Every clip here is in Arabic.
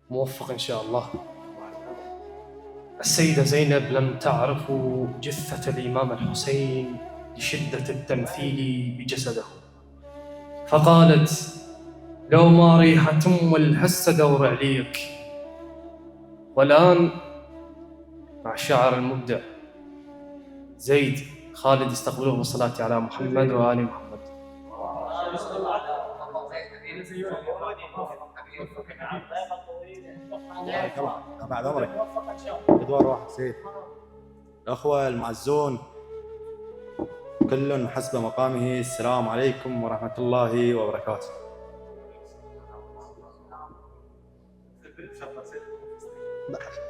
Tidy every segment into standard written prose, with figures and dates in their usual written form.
موفق إن شاء الله. السيدة زينب لم تعرف جثة الإمام الحسين لشدة التمثيل بجسده، فقالت: لو ما ريحة والهسة دور عليك. والآن مع الشاعر المبدع زيد خالد استقبلوه بالصلاة على محمد وآل محمد. بعد عمرك ادوار واحد سيد. الاخوه المعزون كل حسب مقامه، السلام عليكم ورحمه الله وبركاته.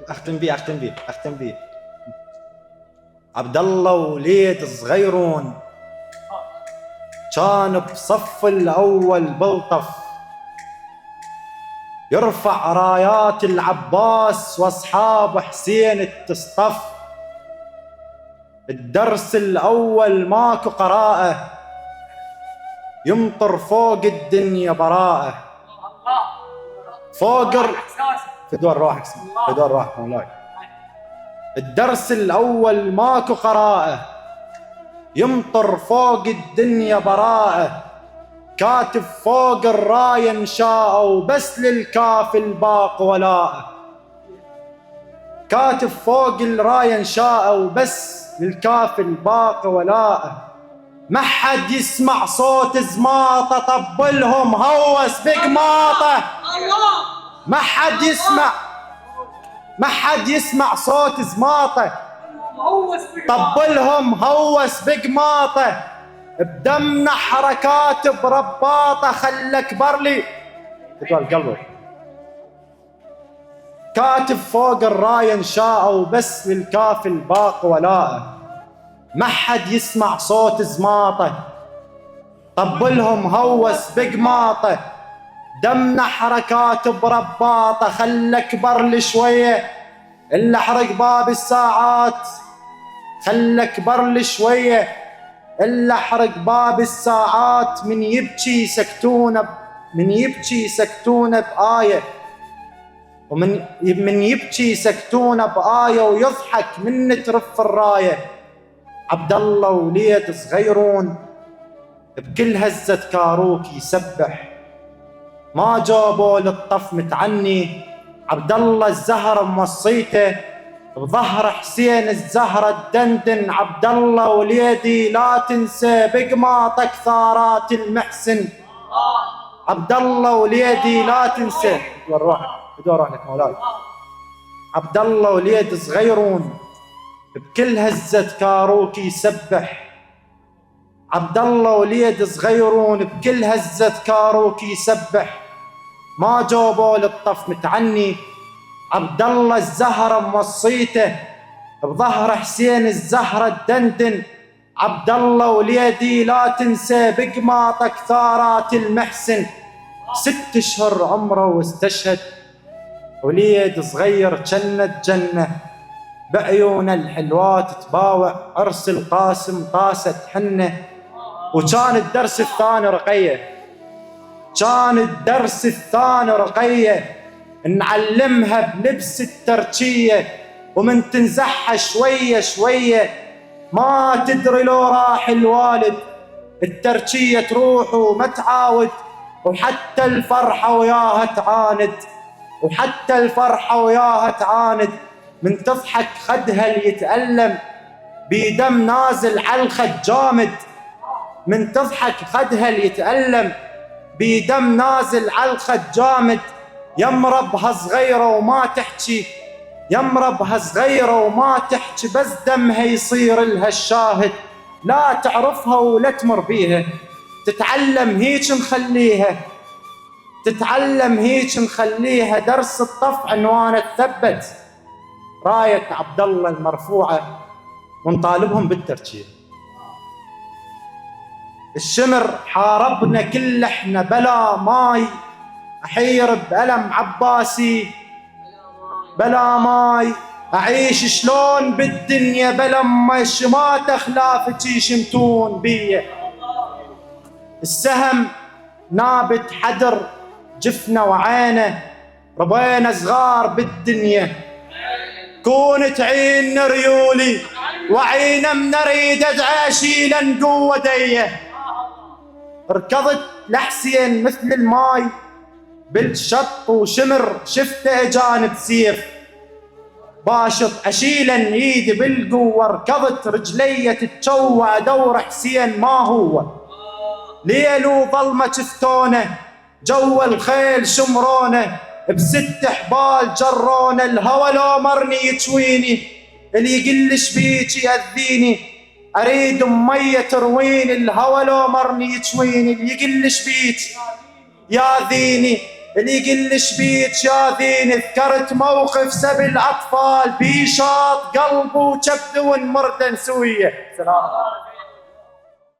اختم بيه عبد الله وليد صغيرون كان بصف الاول بلطف، يرفع رايات العباس واصحاب حسين تصطف. الدرس الاول ماكو قراءه، يمطر فوق الدنيا براءه. فوق في دور روحك، في دور روحك مولاي. الدرس الاول ماكو قراءه، يمطر فوق الدنيا براءه. كاتب فوق الراية انشاء وبس للكاف الباق ولاءه. كاتب فوق الراية انشاء وبس للكاف الباق ولاءه. ما حد يسمع صوت زماطة، طبلهم هوس بقماطه. ما حد يسمع صوت زماطة، طبلهم هوس بقماطه. بدمنا حركات برباطه، خلك برلي تقول قلبك. كاتب فوق الراية انشاء وبس للكاف الباق ولاءه. ما حد يسمع صوت زماطه، طبلهم هوس بقماطه. دمنا حركات برباطه، خلك برلي شويه. اللي احرق باب الساعات، خلك برلي شويه. إلا احرق باب الساعات. من يبكي سكتونه بآية، ومن يبكي سكتونه بآية، ويضحك من ترف الراية. عبد الله وليد صغيرون بكل هزة كاروك يسبح. ما جابوا للطف متعني، عبد الله الزهر موصيته. بظهر حسين الزهرة الدندن، عبد الله وليدي لا تنسى بقماطك ثارات المحسن. عبد الله وليدي لا تنسى. بدور روحك مولاي. عبد الله وليد صغيرون بكل هزة كاروك يسبح. عبد الله وليد صغيرون بكل هزة كاروك يسبح. ما جابوا للطف متعني، عبد الله الزهرة موصيته. بظهر حسين الزهرة الدندن، عبد الله وليدي لا تنسى بقماطك ثارات المحسن. 6 أشهر عمره واستشهد، وليد صغير جنة جنة. بعيون الحلوات تباوع، عرس القاسم طاسة حنة. وكان الدرس الثاني رقية، نعلمها بلبس التركية. ومن تنزحها شوية شوية، ما تدري لو راح الوالد. التركية تروح وما تعاود، وحتى الفرحة وياها تعاند. من تضحك خدها اللي يتألم، بيدم نازل على الخد جامد. من تضحك خدها اللي يتألم، بيدم نازل على الخد جامد. يمربها صغيرة وما تحكي، بس دمها يصير لها الشاهد. لا تعرفها ولا تمر بيها، تتعلم هيك نخليها. درس الطف عنوانه تثبت، راية عبد الله المرفوعة، ونطالبهم بالتركية. الشمر حاربنا كل احنا بلا ماي، احير بألم عباسي بلا ماي. اعيش شلون بالدنيا بلا ما شمات اخلافتي يشمتون بي. السهم نابت حدر جفنه وعينه، ربينا صغار بالدنيا كون تعين ريولي وعينا من اريد ادعى شيلا قوة ديه. ركضت لحسين مثل الماي بالشط وشمر شفته جانب سيف باشط اشيلا ايدي بالقوة. ركضت رجلي تتشوع دور حسين ما هو ليل وظلمة شفتونه جو الخيل شمرونه بست حبال جرونه. الهوى لو مرني يتويني اللي يقلش بيك يأذيني اريد مية ترويني. الهوى لو مرني يتويني اللي يقلش بيك ياذيني اللي يقلش بيك ياذيني. ذكرت موقف سبي الاطفال بيشاط قلبه وكبد ونمرد نسويه. سلام.